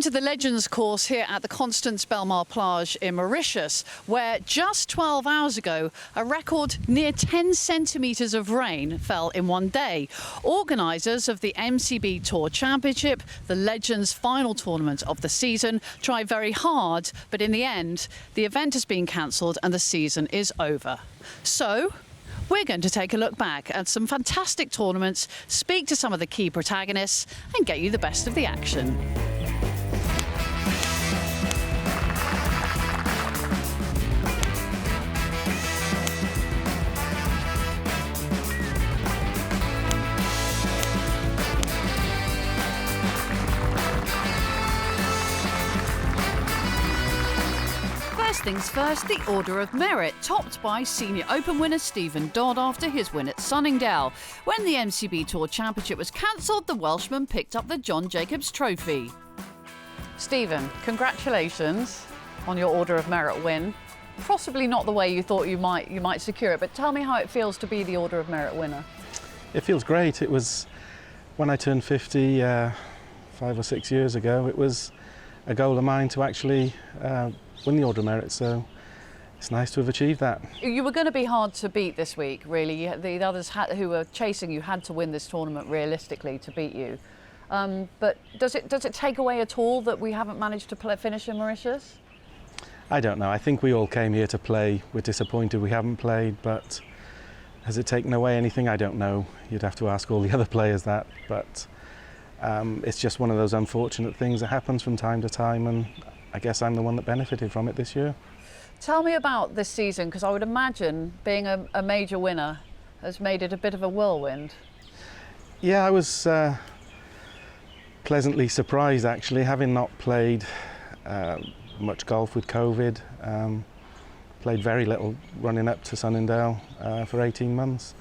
Welcome to the Legends course here at the Constance Belmar Plage in Mauritius, where just 12 hours ago, a record near 10 centimetres of rain fell in one day. Organisers of the MCB Tour Championship, the Legends final tournament of the season, tried very hard, but in the end, the event has been cancelled and the season is over. So, we're going to take a look back at some fantastic tournaments, speak to some of the key protagonists and get you the best of the action. First things first, the Order of Merit, topped by Senior Open winner Stephen Dodd after his win at Sunningdale. When the MCB Tour Championship was cancelled, the Welshman picked up the John Jacobs Trophy. Stephen, congratulations on your Order of Merit win. Possibly not the way you thought you might secure it, but tell me how it feels to be the Order of Merit winner. It feels great. It was when I turned 50 5 or 6 years ago. It was a goal of mine to actually win the Order of Merit, so it's nice to have achieved that. You were going to be hard to beat this week, really. The others who were chasing you had to win this tournament realistically to beat you. But does it take away at all that we haven't managed to finish in Mauritius? I don't know. I think we all came here to play. We're disappointed we haven't played, but has it taken away anything? I don't know. You'd have to ask all the other players that, but it's just one of those unfortunate things that happens from time to time, and I guess I'm the one that benefited from it this year. Tell me about this season, because I would imagine being a major winner has made it a bit of a whirlwind. Yeah, I was pleasantly surprised actually, having not played much golf with COVID. Played very little running up to Sunningdale for 18 months.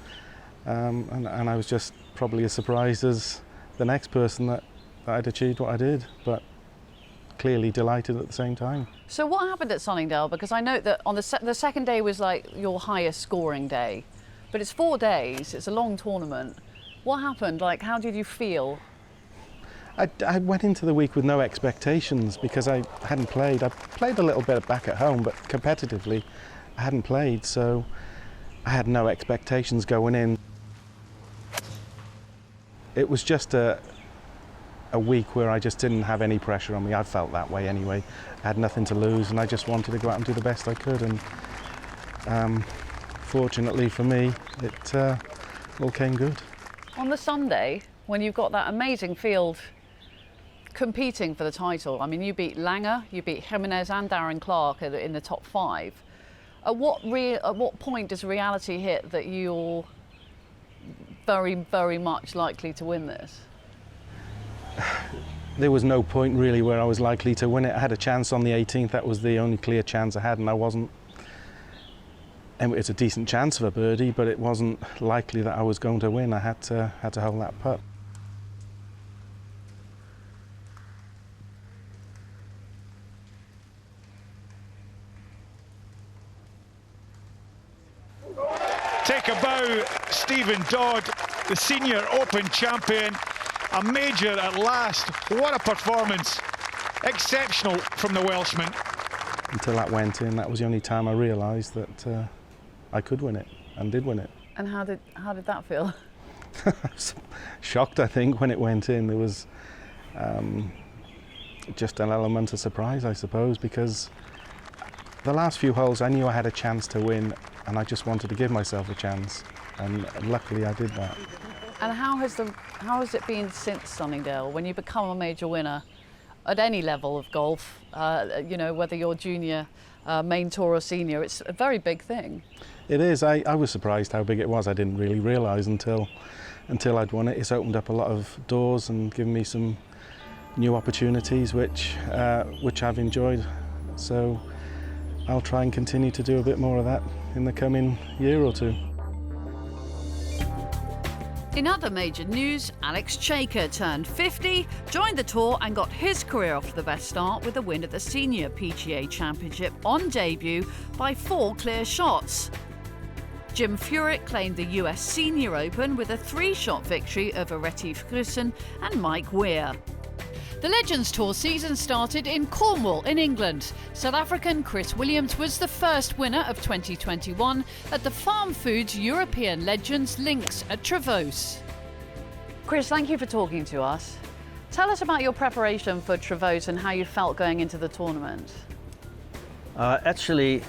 And I was just probably as surprised as the next person that I'd achieved what I did, but clearly delighted at the same time. So what happened at Sunningdale? Because I note that on the second day was like your highest scoring day, but it's 4 days, it's a long tournament. What happened? Like, how did you feel? I went into the week with no expectations because I hadn't played. I played a little bit back at home, but competitively I hadn't played, so I had no expectations going in. It was just a week where I just didn't have any pressure on me. I felt that way anyway. I had nothing to lose and I just wanted to go out and do the best I could, and fortunately for me it all came good. On the Sunday, when you've got that amazing field competing for the title, I mean, you beat Langer, you beat Jimenez and Darren Clark in the top 5. At what point does reality hit that you're very, very much likely to win this? There was no point really where I was likely to win it. I had a chance on the 18th, that was the only clear chance I had, and I wasn't. And it's a decent chance of a birdie, but it wasn't likely that I was going to win. I had to hold that putt. Take a bow, Stephen Dodd, the Senior Open champion. A major at last. What a performance. Exceptional from the Welshman. Until that went in, that was the only time I realised that I could win it, and did win it. And how did that feel? I was shocked, I think, when it went in. There was just an element of surprise, I suppose, because the last few holes I knew I had a chance to win, and I just wanted to give myself a chance, and luckily I did that. And how has it been since Sunningdale, when you become a major winner at any level of golf, you know, whether you're junior, main tour or senior? It's a very big thing. It is. I was surprised how big it was. I didn't really realise until I'd won it. It's opened up a lot of doors and given me some new opportunities which I've enjoyed. So I'll try and continue to do a bit more of that in the coming year or two. In other major news, Alex Chaker turned 50, joined the tour and got his career off to the best start with a win at the Senior PGA Championship on debut by 4 clear shots. Jim Furyk claimed the US Senior Open with a 3-shot victory over Retief Goosen and Mike Weir. The Legends Tour season started in Cornwall in England. South African Chris Williams was the first winner of 2021 at the Farm Foods European Legends Links at Trevose. Chris, thank you for talking to us. Tell us about your preparation for Trevose and how you felt going into the tournament. Actually,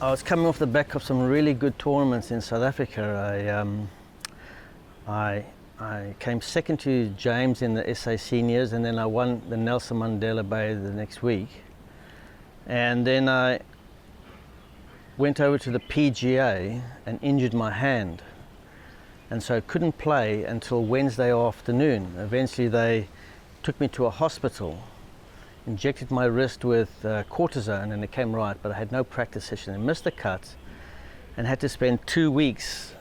I was coming off the back of some really good tournaments in South Africa. I came second to James in the SA Seniors, and then I won the Nelson Mandela Bay the next week. And then I went over to the PGA and injured my hand. And so I couldn't play until Wednesday afternoon. Eventually they took me to a hospital, injected my wrist with cortisone, and it came right, but I had no practice session. I missed the cut and had to spend 2 weeks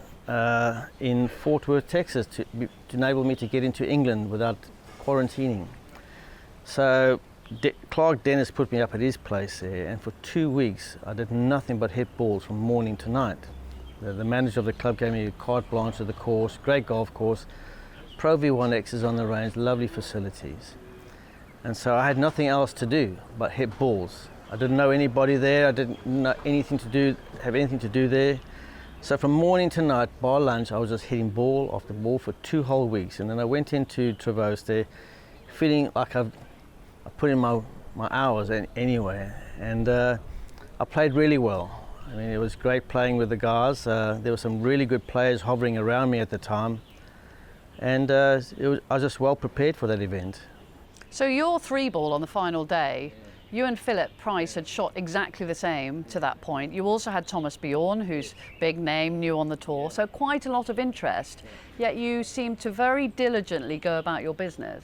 in Fort Worth, Texas to enable me to get into England without quarantining. So Clark Dennis put me up at his place there, and for 2 weeks I did nothing but hit balls from morning to night. The manager of the club gave me a carte blanche of the course, great golf course, Pro V1Xs on the range, lovely facilities. And so I had nothing else to do but hit balls. I didn't know anybody there, I didn't know have anything to do there. So from morning to night, bar lunch, I was just hitting ball after ball for 2 whole weeks. And then I went into Trevose there, feeling like I put in my hours anyway. And I played really well. I mean, it was great playing with the guys. There were some really good players hovering around me at the time. And I was just well prepared for that event. So your 3-ball on the final day, you and Philip Price had shot exactly the same to that point. You also had Thomas Bjorn, who's big name, new on the tour, so quite a lot of interest. Yet you seem to very diligently go about your business.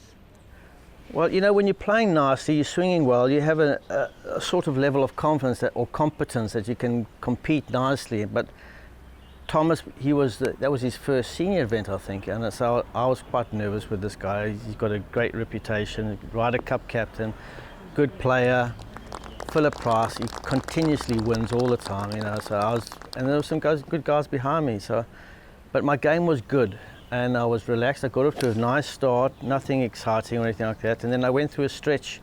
Well, you know, when you're playing nicely, you're swinging well, you have a sort of level of confidence or competence that you can compete nicely. But Thomas, that was his first senior event, I think, and so I was quite nervous with this guy. He's got a great reputation, Ryder Cup captain, good player. Philip Price, he continuously wins all the time, you know. And there were some good guys behind me. But my game was good, and I was relaxed. I got off to a nice start, nothing exciting or anything like that. And then I went through a stretch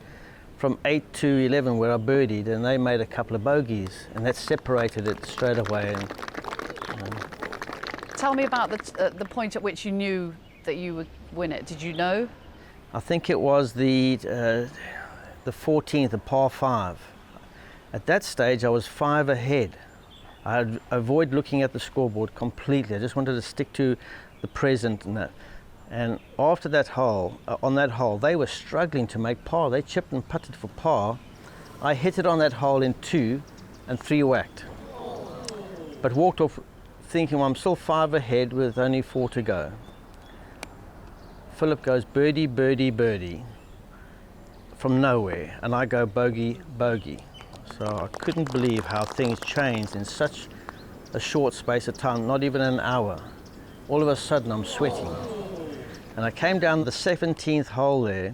from 8 to 11 where I birdied, and they made a couple of bogeys, and that separated it straight away. And, Tell me about the point at which you knew that you would win it. Did you know? I think it was the 14th, a par 5. At that stage, I was 5 ahead. I'd avoid looking at the scoreboard completely. I just wanted to stick to the present and that. And after that hole, on that hole, they were struggling to make par. They chipped and putted for par. I hit it on that hole in 2 and 3 whacked. But walked off thinking, well, I'm still 5 ahead with only 4 to go. Philip goes birdie, birdie, birdie from nowhere, and I go bogey, bogey. So I couldn't believe how things changed in such a short space of time, not even an hour. All of a sudden I'm sweating. And I came down the 17th hole there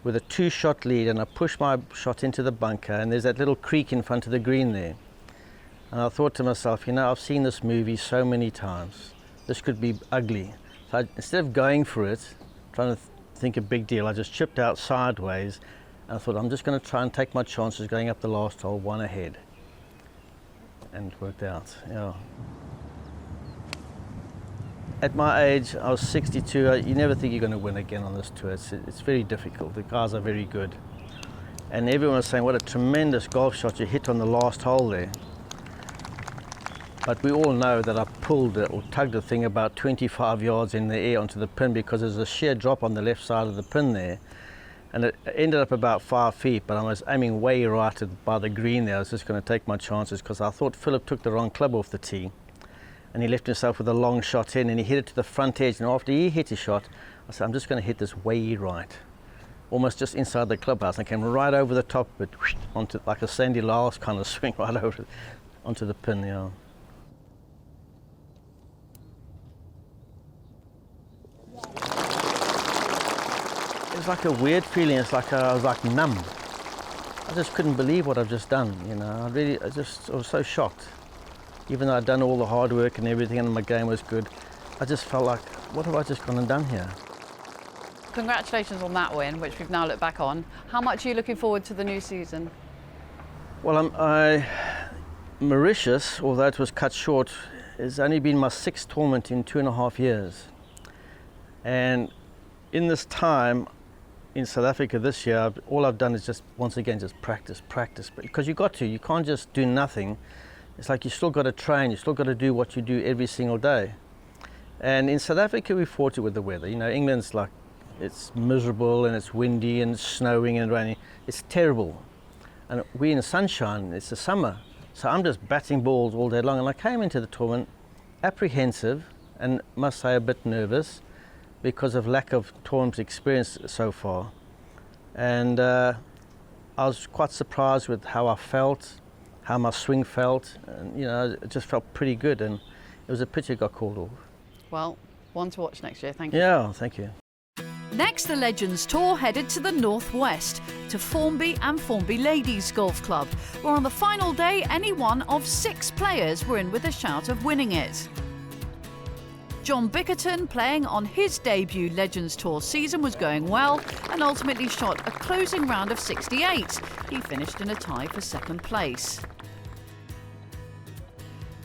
with a 2-shot lead, and I pushed my shot into the bunker, and there's that little creek in front of the green there. And I thought to myself, you know, I've seen this movie so many times. This could be ugly. So instead of going for it, trying to think a big deal, I just chipped out sideways, and I thought, I'm just going to try and take my chances going up the last hole, 1 ahead. And it worked out, yeah. At my age, I was 62. You never think you're going to win again on this tour. It's very difficult. The guys are very good. And everyone was saying, what a tremendous golf shot you hit on the last hole there. But we all know that I pulled it or tugged the thing about 25 yards in the air onto the pin, because there's a sheer drop on the left side of the pin there. And it ended up about 5 feet, but I was aiming way right by the green there. I was just going to take my chances, because I thought Philip took the wrong club off the tee. And he left himself with a long shot in, and he hit it to the front edge. And after he hit his shot, I said, I'm just going to hit this way right. Almost just inside the clubhouse. And I came right over the top of it, onto like a Sandy Lyles kind of swing right over onto the pin, yeah. It was like a weird feeling. It's like I was like numb. I just couldn't believe what I've just done, you know. I was so shocked. Even though I'd done all the hard work and everything and my game was good, I just felt like, what have I just gone and done here? congratulations on that win, which we've now looked back on. How much are you looking forward to the new season? Well, Mauritius, although it was cut short, has only been my 6th tournament in 2.5 years. And in this time in South Africa this year, all I've done is just, once again, just practice. Because you can't just do nothing. It's like you still got to train, you still got to do what you do every single day. And in South Africa, we fought it with the weather. You know, England's like, it's miserable and it's windy and it's snowing and raining. It's terrible. And we're in the sunshine, it's the summer. So I'm just batting balls all day long. And I came into the tournament apprehensive and must say a bit nervous because of lack of tournament experience so far. And I was quite surprised with how I felt, how my swing felt. And, you know, it just felt pretty good. And it was a pity it got called off. Well, one to watch next year, thank you. Yeah, thank you. Next, the Legends Tour headed to the northwest, to Formby and Formby Ladies Golf Club, where on the final day, any one of 6 players were in with a shout of winning it. John Bickerton, playing on his debut Legends Tour season, was going well and ultimately shot a closing round of 68. He finished in a tie for 2nd place.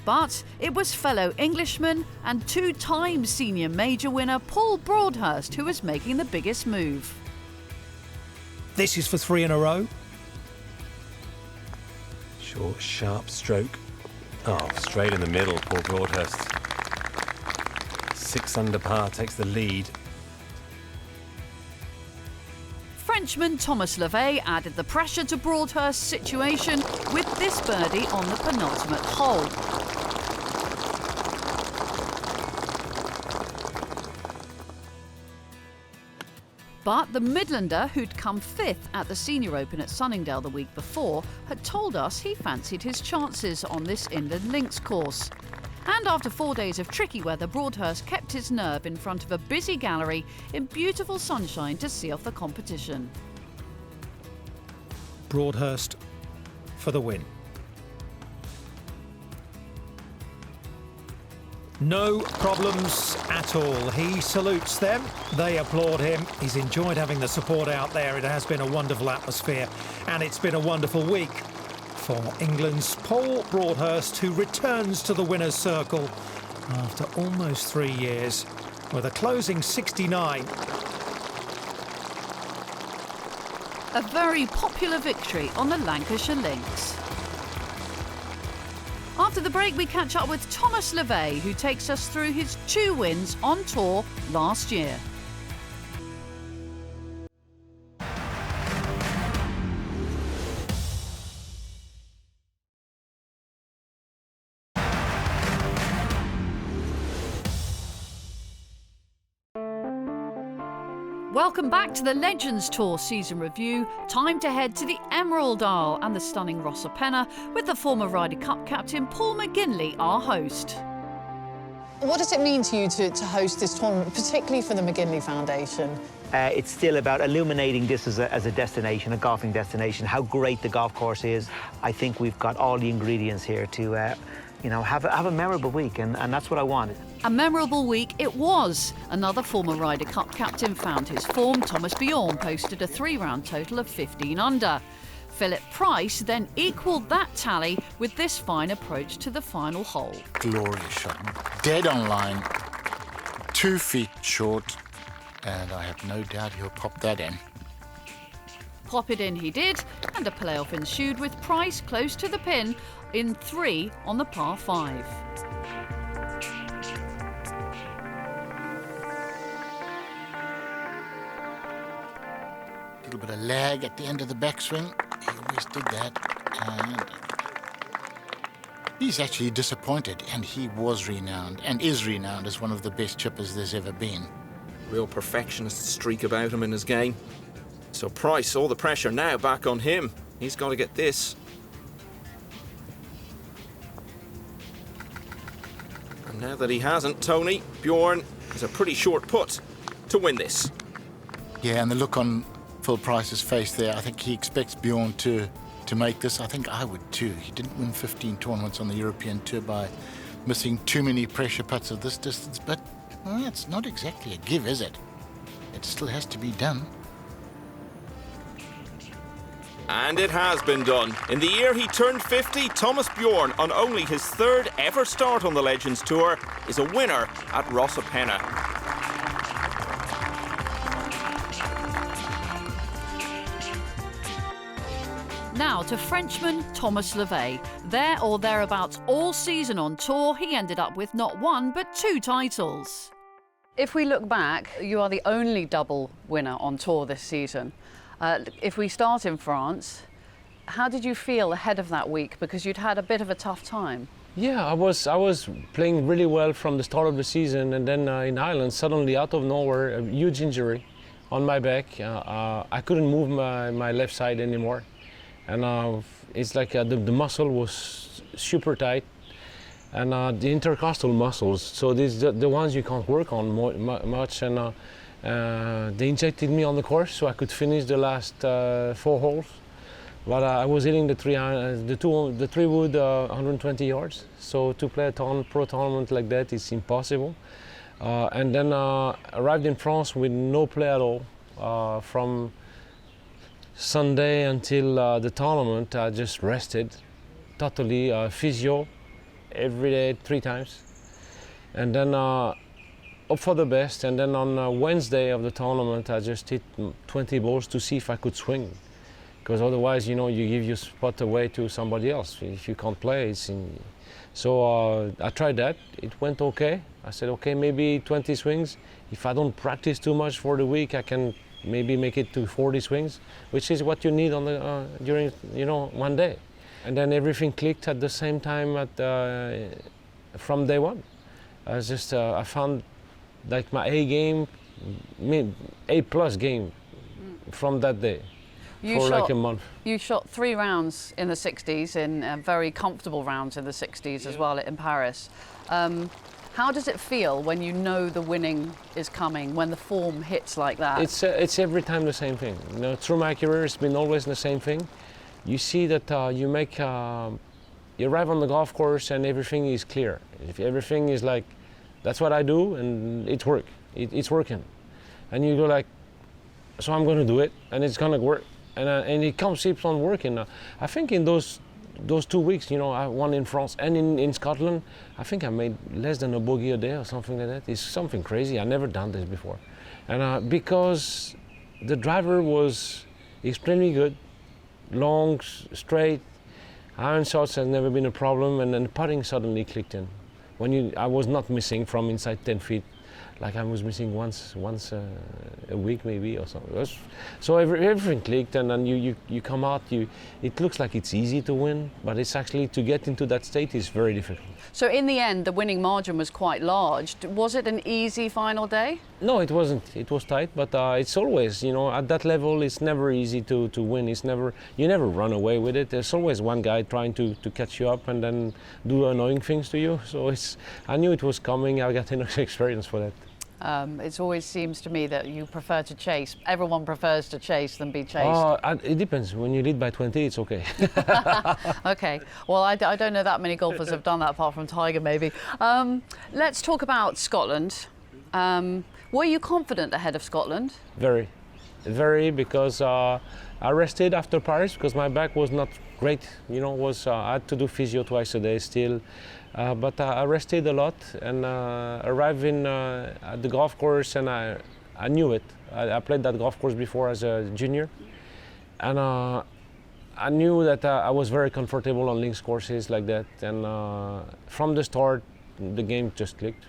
But it was fellow Englishman and 2-time senior major winner Paul Broadhurst who was making the biggest move. This is for 3 in a row. Short, sharp stroke. Oh, straight in the middle, Paul Broadhurst. 6 under par, takes the lead. Frenchman Thomas Levet added the pressure to Broadhurst's situation with this birdie on the penultimate hole. But the Midlander, who'd come 5th at the Senior Open at Sunningdale the week before, had told us he fancied his chances on this Inland Links course. And after 4 days of tricky weather, Broadhurst kept his nerve in front of a busy gallery in beautiful sunshine to see off the competition. Broadhurst for the win. No problems at all. He salutes them. They applaud him. He's enjoyed having the support out there. It has been a wonderful atmosphere and it's been a wonderful week for England's Paul Broadhurst, who returns to the winner's circle after almost 3 years with a closing 69. A very popular victory on the Lancashire Links. After the break, we catch up with Thomas Levet, who takes us through his 2 wins on tour last year. Welcome back to the Legends Tour season review. Time to head to the Emerald Isle and the stunning Rossapenna with the former Ryder Cup captain Paul McGinley, our host. What does it mean to you to host this tournament, particularly for the McGinley Foundation? It's still about illuminating this as a destination, a golfing destination, how great the golf course is. I think we've got all the ingredients here to you know, have a memorable week, and that's what I wanted. A memorable week it was. Another former Ryder Cup captain found his form. Thomas Bjorn posted a 3-round total of 15 under. Philip Price then equalled that tally with this fine approach to the final hole. Glorious shot, dead on line, 2 feet short, and I have no doubt he'll pop that in. Pop it in he did, and a playoff ensued with Price close to the pin in 3 on the par 5. A little bit of lag at the end of the backswing. He always did that. And he's actually disappointed, and he was renowned and is renowned as one of the best chippers there's ever been. Real perfectionist streak about him in his game. So Price, all the pressure now back on him. He's got to get this. And now that he hasn't, Tony, Bjorn has a pretty short putt to win this. Yeah, and the look on Phil Price's face there, I think he expects Bjorn to make this. I think I would too. He didn't win 15 tournaments on the European Tour by missing too many pressure putts of this distance, but well, it's not exactly a give, is it? it still has to be done. And it has been done. In the year he turned 50, Thomas Bjorn, on only his third ever start on the Legends Tour, is a winner at Rosapenna. Now to Frenchman Thomas Levet. There or thereabouts all season on tour, he ended up with not one but 2 titles. If we look back, you are the only double winner on tour this season. If we start in France, how did you feel ahead of that week? Because you'd had a bit of a tough time. Yeah, I was playing really well from the start of the season, and then in Ireland, suddenly out of nowhere, a huge injury on my back. I couldn't move my left side anymore, and it's like the muscle was super tight, and the intercostal muscles. So these the ones you can't work on much, and they injected me on the course so I could finish the last 4 holes. But I was hitting the 3 wood 120 yards. So to play a pro tournament like that is impossible. And then arrived in France with no play at all. From Sunday until the tournament, I just rested totally, physio every day 3 times. And then up for the best, and then on Wednesday of the tournament I just hit 20 balls to see if I could swing, because otherwise, you know, you give your spot away to somebody else if you can't play. So I tried that. It went okay. I said, okay, maybe 20 swings. If I don't practice too much for the week, I can maybe make it to 40 swings, which is what you need on the during, you know, one day. And then everything clicked at the same time from day one. I found like my A game, A+ game from that day like a month. You shot 3 rounds in the 60s, in very comfortable rounds in the 60s as well in Paris. How does it feel when you know the winning is coming, when the form hits like that? It's every time the same thing. You know, through my career, it's been always the same thing. You see that you arrive on the golf course and everything is clear. If everything is like, that's what I do, and it's working. And you go like, so I'm going to do it, and it's going to work. And it keeps on working. I think in those 2 weeks, you know, I won in France and in Scotland. I think I made less than a bogey a day or something like that. It's something crazy. I've never done this before. And because the driver was extremely good, long, straight, iron shots has never been a problem, and then putting suddenly clicked in. I was not missing from inside 10 feet, like I was missing once a week maybe or something. So everything clicked, and then you come out. It looks like it's easy to win, but it's actually, to get into that state is very difficult. So in the end, the winning margin was quite large. Was it an easy final day? No, it wasn't. It was tight, but it's always, you know, at that level, it's never easy to win. You never run away with it. There's always one guy trying to catch you up and then do annoying things to you. So I knew it was coming. I got enough experience for that. It always seems to me that you prefer to chase. Everyone prefers to chase than be chased. It depends. When you lead by 20, it's okay. Okay. Well, I don't know that many golfers have done that, apart from Tiger, maybe. Let's talk about Scotland. Were you confident ahead of Scotland? Very, very, because I rested after Paris because my back was not great. You know, I had to do physio twice a day still. But I rested a lot and arrived at the golf course, and I knew it. I played that golf course before as a junior, and I knew that I was very comfortable on links courses like that. And from the start, the game just clicked.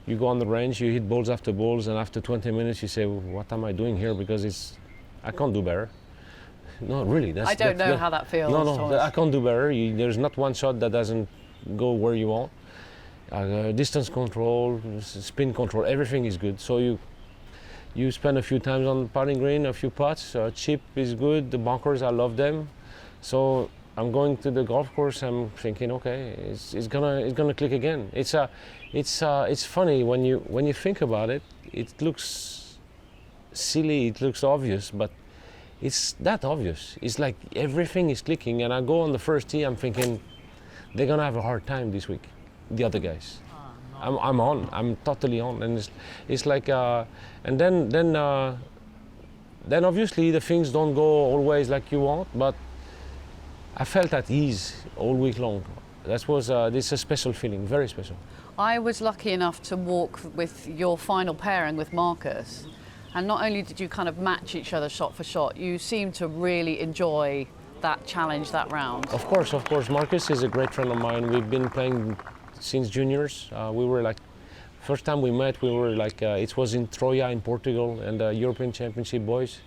You go on the range, you hit balls after balls, and after 20 minutes you say, what am I doing here? Because I can't do better. No, really. I don't know how that feels. No, I can't do better. There's not one shot that doesn't go where you want. Distance control, spin control, everything is good. So you spend a few times on the putting green, a few putts. Chip is good. The bunkers, I love them. So I'm going to the golf course. I'm thinking, okay, it's gonna click again. It's funny when you think about it. It looks silly. It looks obvious, but it's that obvious. It's like everything is clicking. And I go on the first tee. I'm thinking, they're going to have a hard time this week, the other guys. I'm on. I'm totally on, and it's like, and then obviously the things don't go always like you want, but I felt at ease all week long. This is a special feeling, very special. I was lucky enough to walk with your final pairing with Markus, and not only did you kind of match each other shot for shot, you seemed to really enjoy that challenge, that round. Of course. Markus is a great friend of mine. We've been playing since juniors. We were like, first time we met, we were like, it was in Troia in Portugal, and the European Championship boys.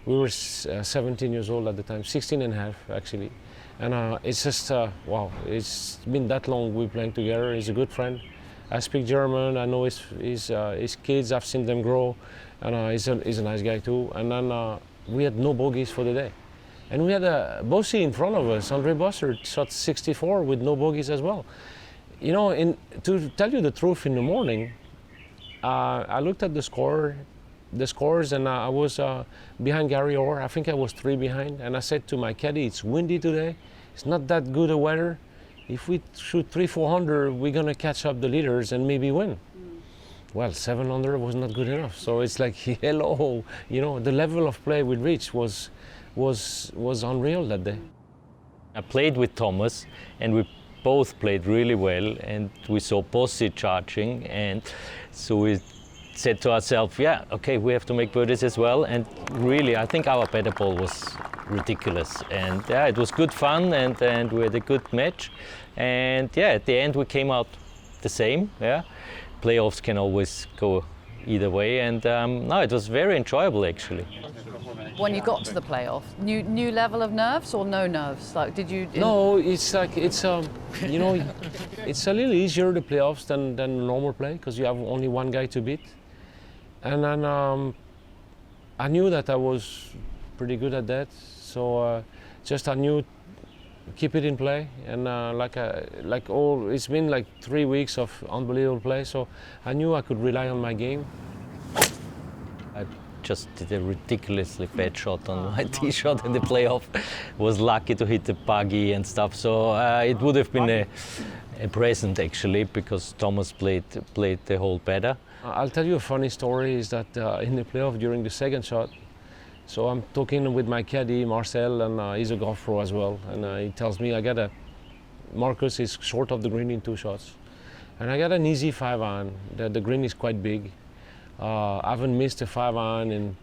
We were 17 years old at the time, 16 and a half actually. And it's just, wow, it's been that long we're playing together. He's a good friend. I speak German, I know his kids, I've seen them grow, and he's a nice guy too. And then we had no bogeys for the day. And we had a Bossy in front of us. Andre Bossert shot 64 with no bogeys as well. You know, to tell you the truth, in the morning, I looked at the scores, and I was behind Gary Orr. I think I was 3 behind, and I said to my caddy, it's windy today, it's not that good a weather. If we shoot 300-400, we're gonna catch up the leaders and maybe win. Well, 700 was not good enough. So it's like, hello, you know, the level of play we reached was unreal that day. I played with Thomas, and we both played really well, and we saw Bossy charging, and so we said to ourselves, yeah, okay, we have to make birdies as well. And really, I think our better ball was ridiculous, and yeah, it was good fun, and we had a good match, and yeah, at the end we came out the same. Yeah, playoffs can always go either way, and no, it was very enjoyable actually. When you got to the playoff, new level of nerves or no nerves? Like, did you? No, it's like you know, it's a little easier the playoffs than normal play because you have only one guy to beat, and then I knew that I was pretty good at that, so just I knew keep it in play, and it's been like 3 weeks of unbelievable play, so I knew I could rely on my game. I just did a ridiculously bad shot on my tee shot in the playoff. Was lucky to hit the buggy and stuff, so it would have been a present actually, because Thomas played the hole better. I'll tell you a funny story, is that in the playoff during the second shot, so I'm talking with my caddy Marcel, and he's a golf pro as well, and he tells me Markus is short of the green in 2 shots, and I got an easy 5-iron. The green is quite big. I haven't missed a 5-iron in,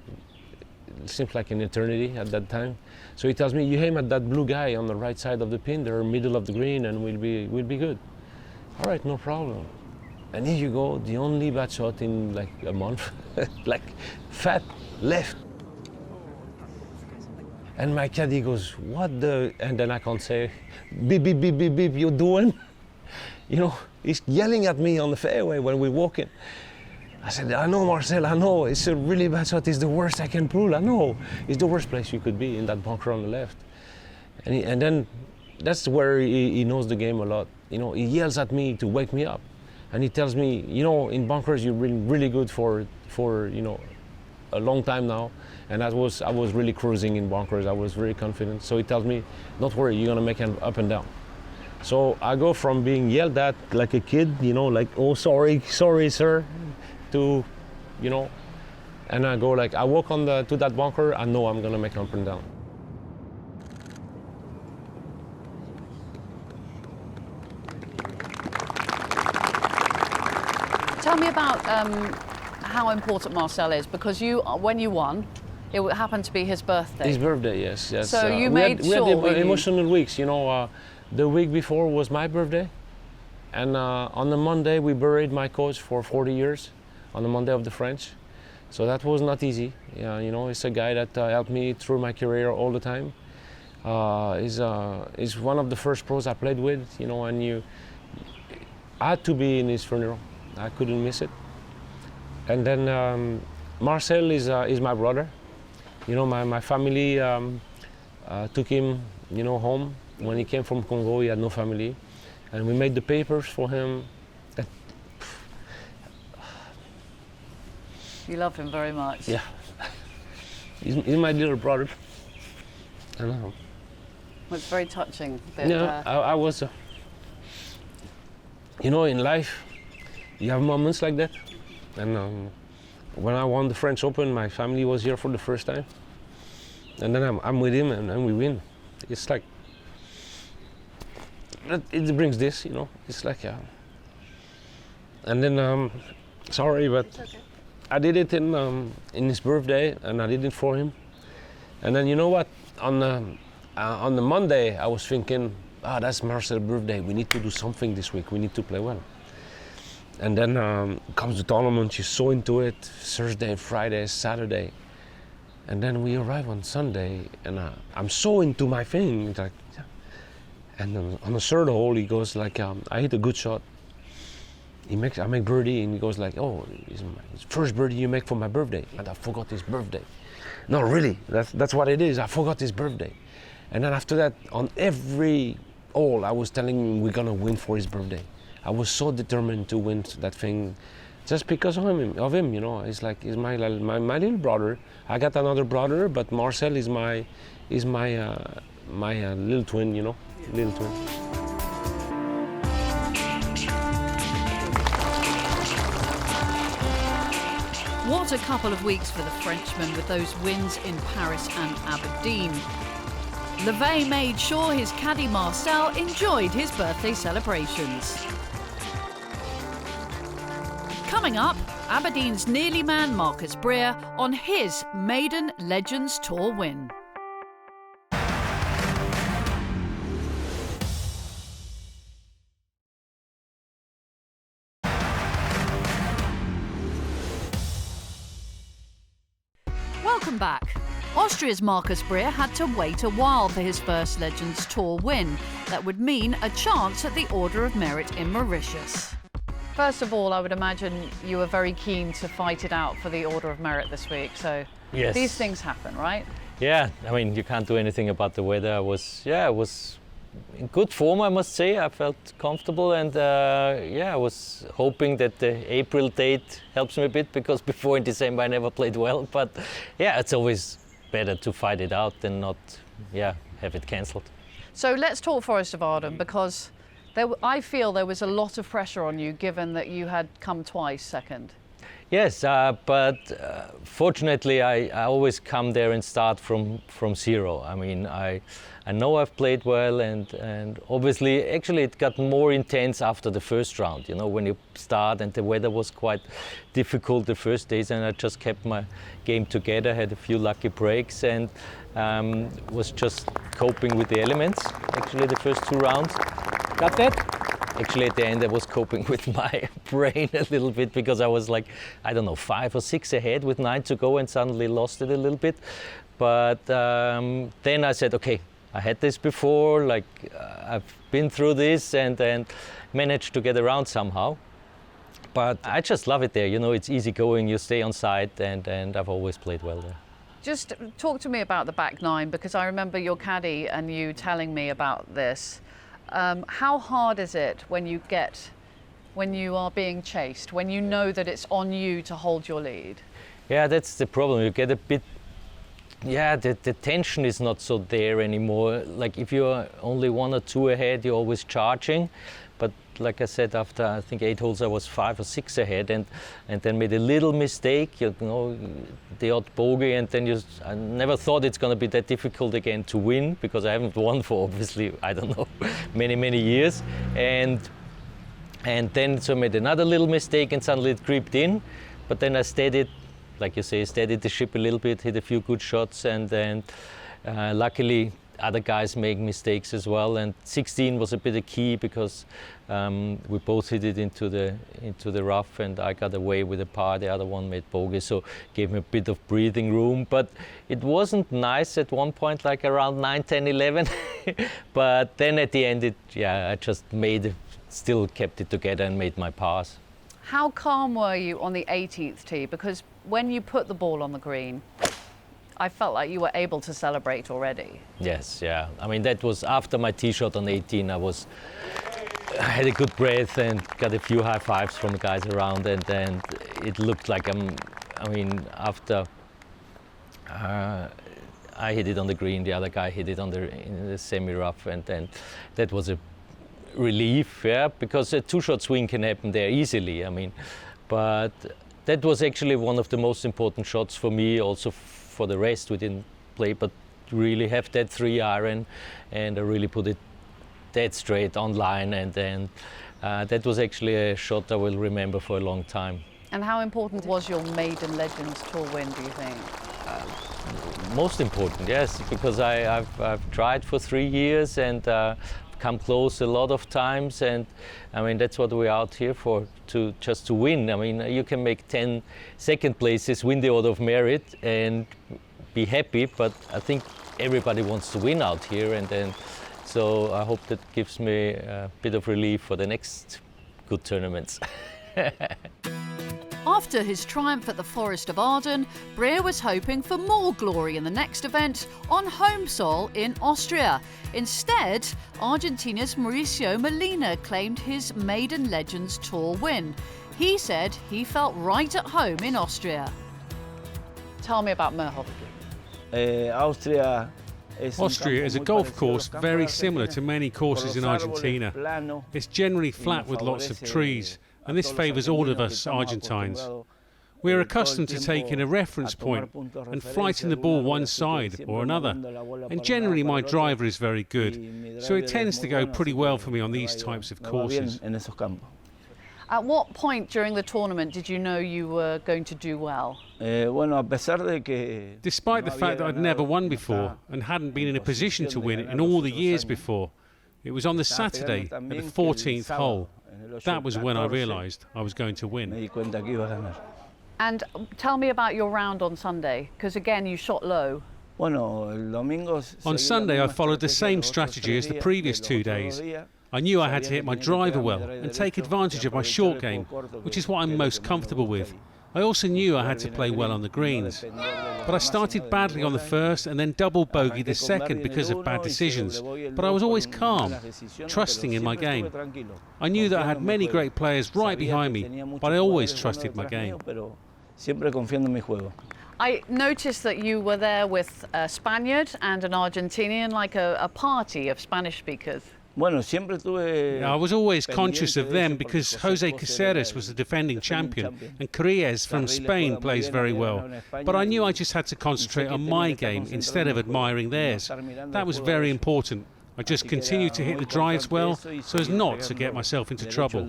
it seems like an eternity at that time. So he tells me, you aim at that blue guy on the right side of the pin, they're middle of the green, and we'll be good. All right, no problem. And here you go, the only bad shot in like a month, like fat left. And my caddy goes, what the, and then I can't say, beep, beep, beep, beep, beep, you're doing? You know, he's yelling at me on the fairway when we're walking. I said, I know, Marcel, I know, it's a really bad shot, it's the worst I can pull, I know. It's the worst place you could be, in that bunker on the left. And then that's where he knows the game a lot. You know, he yells at me to wake me up. And he tells me, you know, in bunkers you've been really good for you know, a long time now. And I was really cruising in bunkers, I was very confident. So he tells me, don't worry, you're gonna make an up and down. So I go from being yelled at like a kid, you know, like, oh, sorry, sir, to, you know, and I go like, I walk to that bunker, I know I'm gonna make up and down. Tell me about how important Marcel is, because when you won, it happened to be his birthday. His birthday, yes. So you made sure. We had emotional weeks, you know. The week before was my birthday, and on the Monday we buried my coach for 40 years, on the Monday of the French. So that was not easy. Yeah, you know, he's a guy that helped me through my career all the time. He's one of the first pros I played with, you know, and I had to be in his funeral. I couldn't miss it. And then Marcel is my brother. You know, my family took him, you know, home. When he came from Congo, he had no family. And we made the papers for him. You love him very much. Yeah. He's my little brother. I know. Well, it's very touching. That, yeah, I was, you know, in life, you have moments like that. And when I won the French Open, my family was here for the first time. And then I'm with him, and then we win. It's like, it brings this, you know. It's like, and then, sorry, but okay. I did it in his birthday, and I did it for him. And then, you know what? On the Monday, I was thinking, that's Marcel's birthday. We need to do something this week. We need to play well. And then comes the tournament. You're so into it. Thursday, Friday, Saturday. And then we arrive on Sunday, and I'm so into my thing. It's like, and on the third hole, he goes like, I hit a good shot. I make birdie, and he goes like, oh, it's first birdie you make for my birthday. And I forgot his birthday. No, really, that's what it is. I forgot his birthday. And then after that, on every hole, I was telling him we're gonna win for his birthday. I was so determined to win that thing, just because of him, you know. It's like, he's my little brother. I got another brother, but Marcel is my little twin, you know, little twin. What a couple of weeks for the Frenchman with those wins in Paris and Aberdeen. Levet made sure his caddy Marcel enjoyed his birthday celebrations. Coming up, Aberdeen's nearly man Markus Brier on his maiden Legends Tour win. Welcome back. Austria's Markus Brier had to wait a while for his first Legends Tour win. That would mean a chance at the Order of Merit in Mauritius. First of all, I would imagine you were very keen to fight it out for the Order of Merit this week, so yes. These things happen, right? Yeah, I mean, you can't do anything about the weather. I was in good form, I must say. I felt comfortable, and I was hoping that the April date helps me a bit, because before in December I never played well. But yeah, it's always better to fight it out than not, have it cancelled. So let's talk Forest of Arden, because I feel there was a lot of pressure on you, given that you had come twice second. Yes, but fortunately I always come there and start from zero. I mean, I know I've played well, and obviously, actually it got more intense after the first round, you know, when you start, and the weather was quite difficult the first days, and I just kept my game together, had a few lucky breaks, and was just coping with the elements, actually the first two rounds. Got that? Actually, at the end, I was coping with my brain a little bit, because I was like, I don't know, 5 or 6 ahead with 9 to go, and suddenly lost it a little bit. But then I said, okay, I had this before, like I've been through this, and managed to get around somehow. But I just love it there, you know, it's easy going, you stay on site, and I've always played well there. Just talk to me about the back nine, because I remember your caddy and you telling me about this. How hard is it when you are being chased, when you know that it's on you to hold your lead? Yeah, that's the problem. You get a bit, the tension is not so there anymore. Like if you're only 1 or 2 ahead, you're always charging. But like I said, after I think 8 holes, I was 5 or 6 ahead, and then made a little mistake, you know, the odd bogey, and then I never thought it's going to be that difficult again to win, because I haven't won for obviously, I don't know, many years, and then so I made another little mistake, and suddenly it creeped in, but then I steadied, like you say, steadied the ship a little bit, hit a few good shots, and then luckily other guys make mistakes as well, and 16 was a bit of key, because we both hit it into the rough, and I got away with a par, the other one made bogey, so gave me a bit of breathing room. But it wasn't nice at one point, like around 9, 10, 11, but then at the end I just still kept it together and made my pars. How calm were you on the 18th tee? Because when you put the ball on the green, I felt like you were able to celebrate already. Yes, yeah. I mean, that was after my tee shot on 18. I had a good breath and got a few high fives from the guys around, and then it looked like after I hit it on the green, the other guy hit it in the semi-rough, and then that was a relief, yeah, because a two-shot swing can happen there easily. I mean, but that was actually one of the most important shots for me. Also for the rest, we didn't play, but really have that 3-iron, and I really put it dead straight on line, and then that was actually a shot I will remember for a long time. And how important was your maiden Legends Tour win, do you think? Most important, yes, because I've tried for 3 years and come close a lot of times, and I mean that's what we're out here for, just to win. I mean, you can make 10 second places, win the Order of Merit, and be happy, but I think everybody wants to win out here, and then so I hope that gives me a bit of relief for the next good tournaments. After his triumph at the Forest of Arden, Brier was hoping for more glory in the next event on home soil in Austria. Instead, Argentina's Mauricio Molina claimed his maiden Legends Tour win. He said he felt right at home in Austria. Tell me about Merhof. Austria is a golf course very similar to many courses in Argentina. It's generally flat with lots of trees, and this favours all of us Argentines. We're accustomed to taking a reference point and flighting the ball one side or another, and generally my driver is very good, so it tends to go pretty well for me on these types of courses. At what point during the tournament did you know you were going to do well? Despite the fact that I'd never won before and hadn't been in a position to win in all the years before, it was on the Saturday at the 14th hole. That was when I realised I was going to win. And tell me about your round on Sunday, because again you shot low. On Sunday I followed the same strategy as the previous 2 days. I knew I had to hit my driver well and take advantage of my short game, which is what I'm most comfortable with. I also knew I had to play well on the greens. But I started badly on the first and then double bogeyed the second because of bad decisions. But I was always calm, trusting in my game. I knew that I had many great players right behind me, but I always trusted my game. I noticed that you were there with a Spaniard and an Argentinian, like a party of Spanish speakers. I was always conscious of them because Jose Caceres was the defending champion and Carrilles from Spain plays very well. But I knew I just had to concentrate on my game instead of admiring theirs. That was very important. I just continued to hit the drives well so as not to get myself into trouble.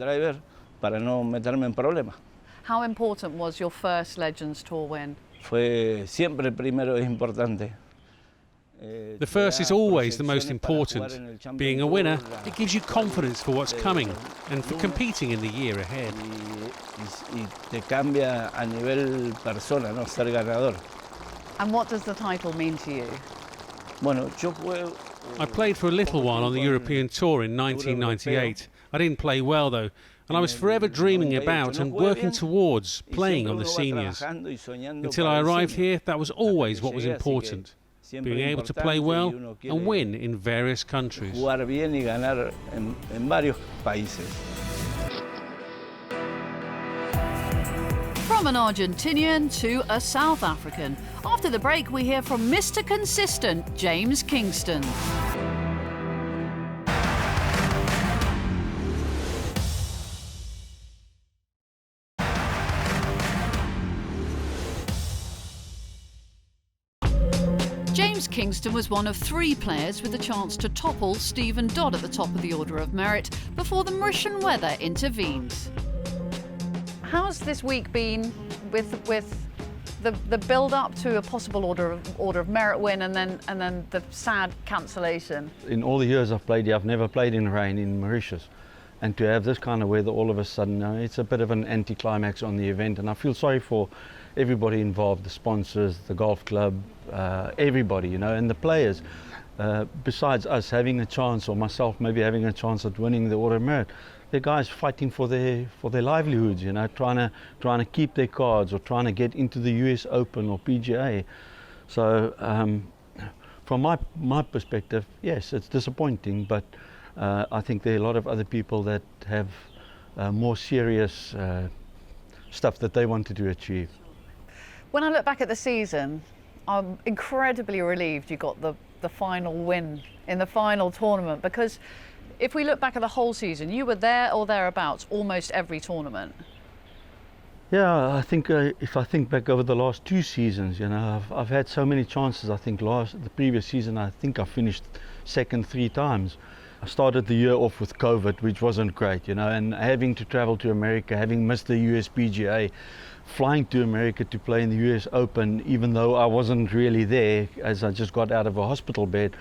How important was your first Legends Tour win? The first is always the most important. Being a winner, it gives you confidence for what's coming and for competing in the year ahead. And what does the title mean to you? I played for a little while on the European Tour in 1998. I didn't play well though, and I was forever dreaming about and working towards playing on the seniors. Until I arrived here, that was always what was important. Being able to play well and win in various countries. From an Argentinian to a South African. After the break, we hear from Mr. Consistent, James Kingston. James Kingston was one of 3 players with the chance to topple Stephen Dodd at the top of the Order of Merit before the Mauritian weather intervened. How's this week been with the build-up to a possible Order of Merit win and then the sad cancellation? In all the years I've played here, I've never played in rain in Mauritius. And to have this kind of weather all of a sudden, it's a bit of an anticlimax on the event, and I feel sorry for everybody involved, the sponsors, the golf club, everybody, and the players. Besides us having a chance, or myself maybe having a chance at winning the Order of Merit, the guys fighting for their livelihoods, trying to keep their cards or trying to get into the US Open or PGA. So from my perspective, yes, it's disappointing, but I think there are a lot of other people that have more serious stuff that they wanted to achieve. When I look back at the season, I'm incredibly relieved you got the final win in the final tournament, because If we look back at the whole season, you were there or thereabouts almost every tournament. Yeah, I think if I think back over the last 2 seasons, you know, I've had so many chances. I think the previous season, I think I finished second 3 times. I started the year off with COVID, which wasn't great, you know, and having to travel to America, having missed the USPGA, flying to America to play in the US Open, even though I wasn't really there, as I just got out of a hospital bed.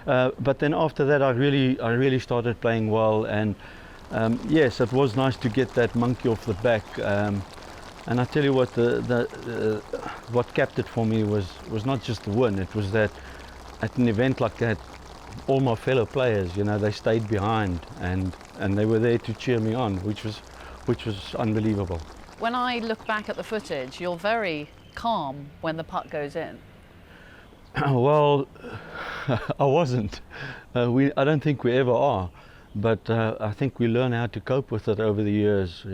But then after that, I really started playing well, and yes, it was nice to get that monkey off the back. And I tell you what, what capped it for me was not just the win. It was that at an event like that, all my fellow players, you know, they stayed behind and they were there to cheer me on, which was unbelievable. When I look back at the footage, you're very calm when the putt goes in. Well, I wasn't. I don't think we ever are, but I think we learn how to cope with it over the years.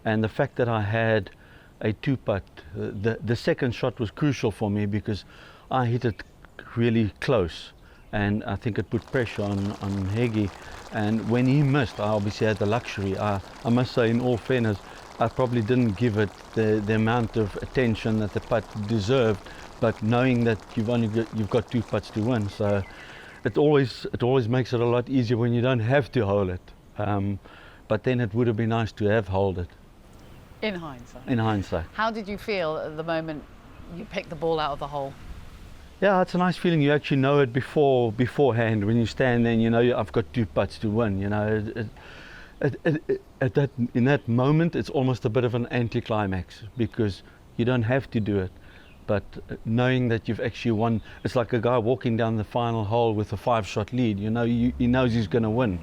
And the fact that I had a 2-putt, the second shot was crucial for me because I hit it really close, and I think it put pressure on Heggie. And when he missed, I obviously had the luxury. I must say, in all fairness, I probably didn't give it the amount of attention that the putt deserved. But knowing that you've got 2 putts to win, so it always makes it a lot easier when you don't have to hold it. But then it would have been nice to have held it. In hindsight. In hindsight. How did you feel at the moment you picked the ball out of the hole? Yeah, it's a nice feeling. You actually know it beforehand. When you stand there and you know I've got 2 putts to win. You know, in that moment, it's almost a bit of an anticlimax because you don't have to do it. But knowing that you've actually won, it's like a guy walking down the final hole with a 5-shot lead. You know, he knows he's going to win.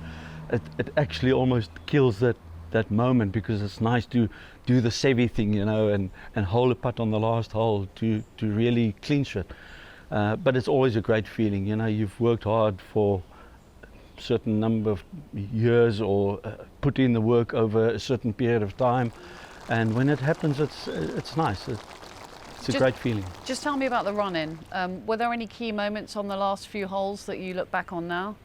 It actually almost kills that moment because it's nice to do the Seve thing, you know, and hold a putt on the last hole to really clinch it. But it's always a great feeling, you know. You've worked hard for a certain number of years or put in the work over a certain period of time, and when it happens, it's nice. It's a great feeling. Just tell me about the run-in. Were there any key moments on the last few holes that you look back on now?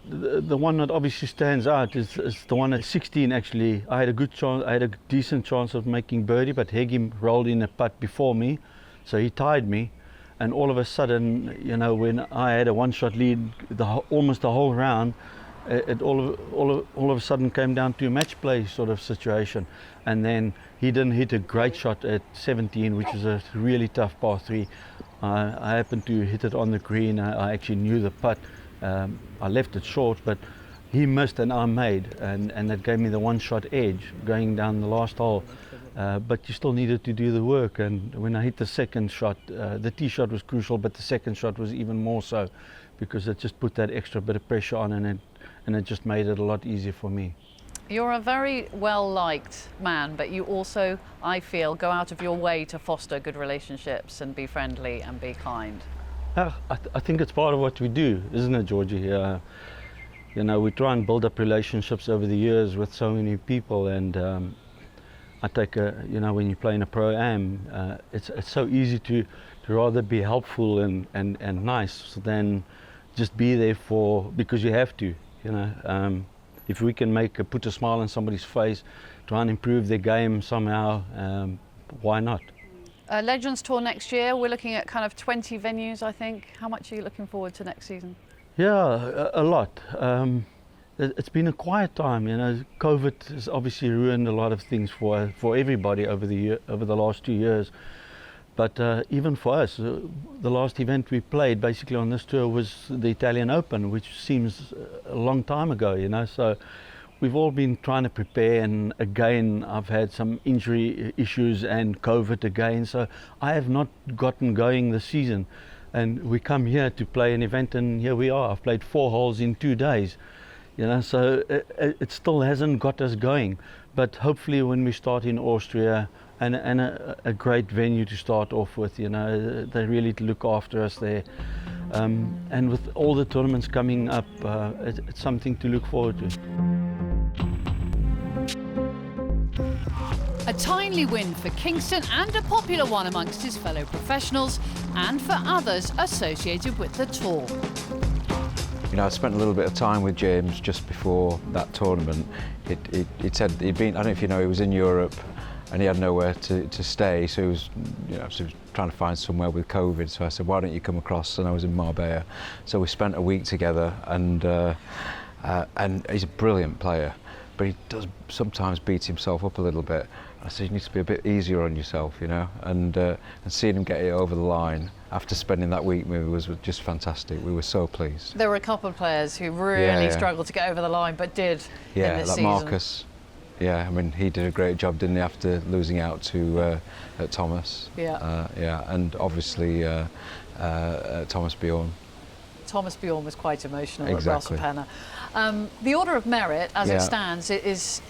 The one that obviously stands out is the one at 16. Actually, I had a good chance. I had a decent chance of making birdie, but Heggie rolled in a putt before me, so he tied me. And all of a sudden, you know, when I had a 1-shot lead, almost the whole round, it all of a sudden came down to a match play sort of situation. And then he didn't hit a great shot at 17, which is a really tough par 3. I happened to hit it on the green. I actually knew the putt. I left it short, but he missed and I made, and that gave me the 1-shot edge going down the last hole. But you still needed to do the work, and when I hit the second shot, the tee shot was crucial, but the second shot was even more so because it just put that extra bit of pressure on, and it just made it a lot easier for me. You're a very well-liked man, but you also, I feel, go out of your way to foster good relationships and be friendly and be kind. I think it's part of what we do, isn't it, Georgie? You know, we try and build up relationships over the years with so many people, and I take you know, when you play in a pro-am, it's so easy to rather be helpful and nice than just be there because you have to, you know. If we can put a smile on somebody's face, try and improve their game somehow, why not? Legends Tour next year, we're looking at kind of 20 venues, I think. How much are you looking forward to next season? Yeah, a lot. It's been a quiet time, you know. COVID has obviously ruined a lot of things for everybody over the last 2 years. But even for us, the last event we played basically on this tour was the Italian Open, which seems a long time ago, you know. So we've all been trying to prepare, and again, I've had some injury issues and COVID again, so I have not gotten going this season. And we come here to play an event, and here we are. I've played 4 holes in 2 days, you know, so it still hasn't got us going. But hopefully when we start in Austria, and a great venue to start off with, you know, they really look after us there. And with all the tournaments coming up, it's something to look forward to. A timely win for Kingston and a popular one amongst his fellow professionals and for others associated with the tour. You know, I spent a little bit of time with James just before that tournament. It said he'd been, I don't know if you know, he was in Europe and he had nowhere to stay, so he was, you know, so he was trying to find somewhere with COVID. So I said, why don't you come across? And I was in Marbella. So we spent a week together, and he's a brilliant player, but he does sometimes beat himself up a little bit. I said, you need to be a bit easier on yourself, you know, and seeing him get it over the line after spending that week with me was just fantastic. We were so pleased. There were a couple of players who really struggled to get over the line, but did in this like season. Markus. Yeah, I mean, he did a great job, didn't he, after losing out to Thomas. And obviously Thomas Bjorn. Thomas Bjorn was quite emotional Exactly. at Rossapena. The Order of Merit, as it stands, it is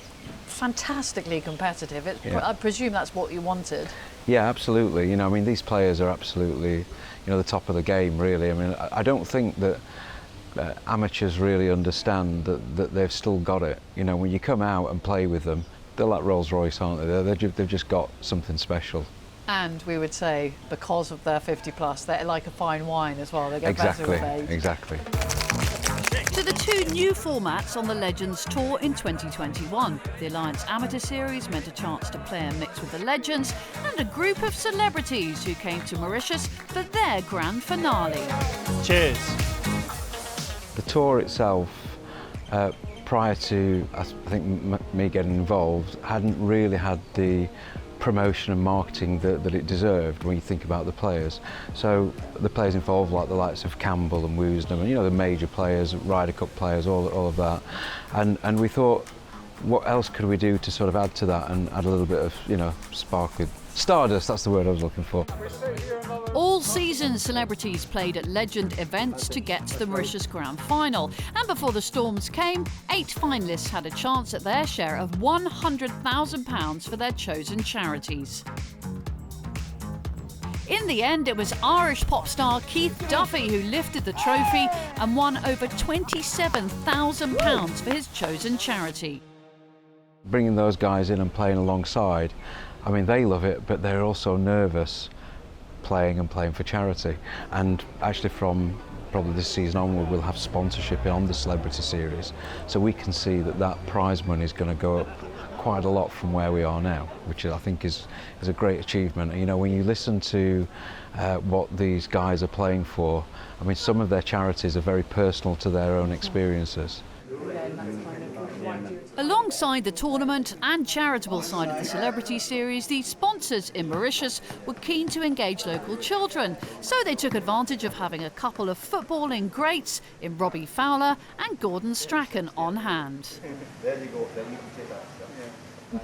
fantastically competitive. I presume that's what you wanted. Yeah, absolutely. You know, I mean, these players are absolutely, you know, the top of the game, really. I mean, I don't think that amateurs really understand that they've still got it. You know, when you come out and play with them, they're like Rolls Royce, aren't they? They've just got something special. And we would say, because of their 50+, they're like a fine wine as well. They get better with age. Exactly. To the two new formats on the Legends Tour in 2021. The Alliance Amateur Series meant a chance to play and mix with the Legends, and a group of celebrities who came to Mauritius for their grand finale. Cheers. The tour itself, prior to I think me getting involved, hadn't really had the promotion and marketing that it deserved when you think about the players. So the players involved, like the likes of Campbell and Woosnam, and you know, the major players, Ryder Cup players, all of that. And we thought, what else could we do to sort of add to that and add a little bit of, you know, spark with stardust, that's the word I was looking for. All season celebrities played at legend events to get to the Mauritius Grand Final. And before the storms came, 8 finalists had a chance at their share of £100,000 for their chosen charities. In the end, it was Irish pop star Keith Duffy who lifted the trophy and won over £27,000 for his chosen charity. Bringing those guys in and playing alongside, I mean, they love it, but they're also nervous playing for charity. And actually from probably this season onward, we'll have sponsorship on the Celebrity Series. So we can see that prize money is going to go up quite a lot from where we are now, which I think is a great achievement. And, you know, when you listen to what these guys are playing for, I mean, some of their charities are very personal to their own experiences. Alongside the tournament and charitable side of the Celebrity Series, the sponsors in Mauritius were keen to engage local children. So they took advantage of having a couple of footballing greats in Robbie Fowler and Gordon Strachan on hand. There you go, then you can take that.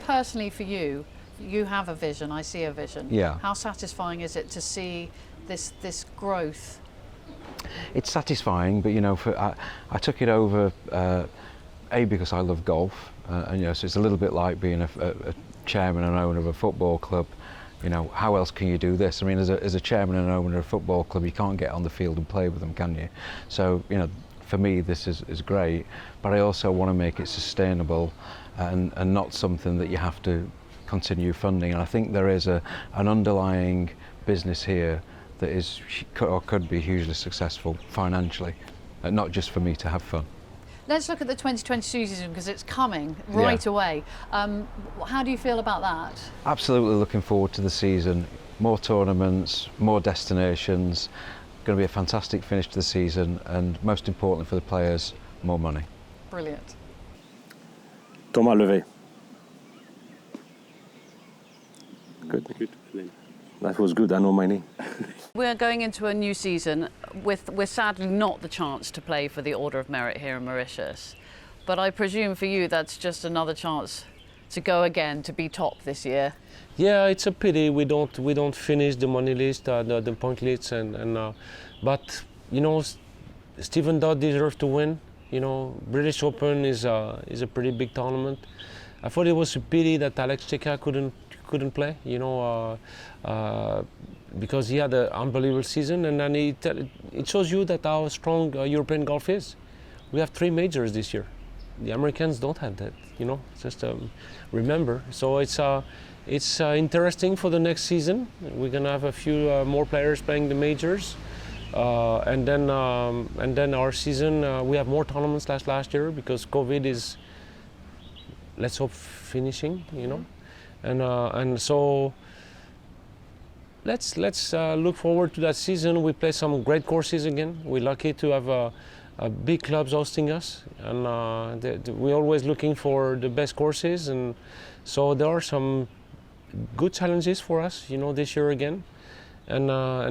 Personally for you, you have a vision, I see a vision. Yeah. How satisfying is it to see this growth? It's satisfying, but you know, I took it over because I love golf, and you know, so it's a little bit like being a chairman and owner of a football club. You know, how else can you do this? I mean, as a chairman and owner of a football club, you can't get on the field and play with them, can you? So, you know, for me, this is great, but I also want to make it sustainable and not something that you have to continue funding. And I think there is an underlying business here that is or could be hugely successful financially, not just for me to have fun. Let's look at the 2020 season because it's coming right away. How do you feel about that? Absolutely looking forward to the season. More tournaments, more destinations. Going to be a fantastic finish to the season, and most importantly for the players, more money. Brilliant. Thomas Levet. Good. That was good, I know my name. We're going into a new season with sadly not the chance to play for the Order of Merit here in Mauritius. But I presume for you that's just another chance to go again, to be top this year. Yeah, it's a pity we don't finish the money list, the point list, but you know, Stephen Dodd deserves to win. You know, British Open is a pretty big tournament. I thought it was a pity that Alex Cheka couldn't play. You know, because he had an unbelievable season, and then it shows you that how strong European golf is. We have 3 majors this year. The Americans don't have that. You know, just remember. So it's interesting for the next season. We're gonna have a few more players playing the majors. And then our season, we have more tournaments last year because COVID is, let's hope, finishing, you know. And so let's look forward to that season. We play some great courses again. We're lucky to have big clubs hosting us, and we're always looking for the best courses. And so there are some good challenges for us, you know, this year again. And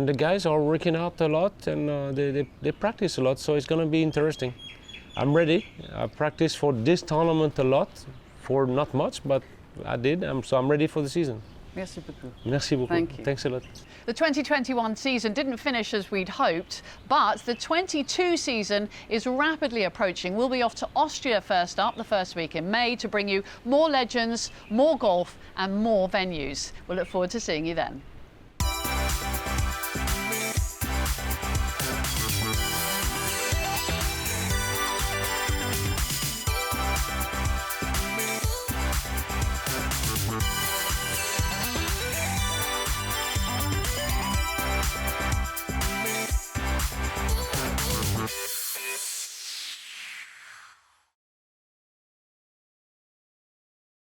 the guys are working out a lot, and they practice a lot. So it's going to be interesting. I'm ready. I practiced for this tournament a lot, for not much, but I did. So I'm ready for the season. Merci beaucoup. Merci beaucoup. Thank you. Thanks a lot. The 2021 season didn't finish as we'd hoped, but the 22 season is rapidly approaching. We'll be off to Austria first up, the first week in May, to bring you more legends, more golf and more venues. We'll look forward to seeing you then.